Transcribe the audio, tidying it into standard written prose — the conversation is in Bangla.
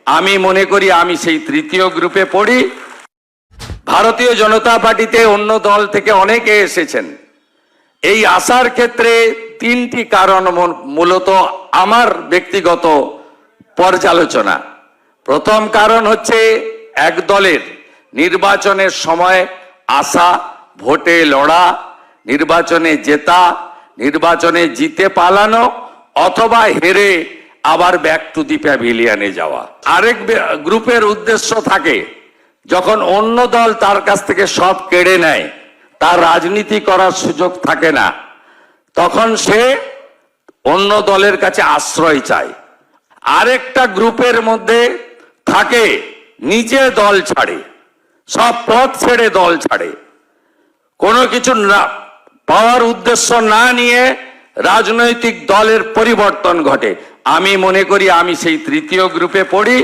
আমি মনে করি আমি সেই তৃতীয় গ্রুপে পড়ি। ভারতীয় জনতা পার্টিতে অন্য দল থেকে অনেকে এসেছেন। এই আসার ক্ষেত্রে তিনটি কারণ মূলত আমার ব্যক্তিগত পর্যালোচনা। প্রথম কারণ হচ্ছে এক দলের নির্বাচনের সময় আসা, ভোটে লড়া, নির্বাচনে জেতা, নির্বাচনে জিতে পালানো, অথবা হেরে আবার ব্যাক টু দি প্যাভিলিয়নে যাওয়া। আরেক গ্রুপের উদ্দেশ্য থাকে যখন অন্য দল তার কাছ থেকে সব কেড়ে নেয়, তার রাজনীতি করার সুযোগ থাকে না, তখন সে অন্য দলের কাছে আশ্রয় চায়। আরেকটা গ্রুপের মধ্যে থাকে নিজে দল ছাড়ে, সব পথ ছেড়ে দল ছাড়ে, কোনো কিছু না পাওয়ার উদ্দেশ্য না নিয়ে রাজনৈতিক দলের পরিবর্তন ঘটে। আমি মনে করি আমি সেই তৃতীয় গ্রুপে পড়ি।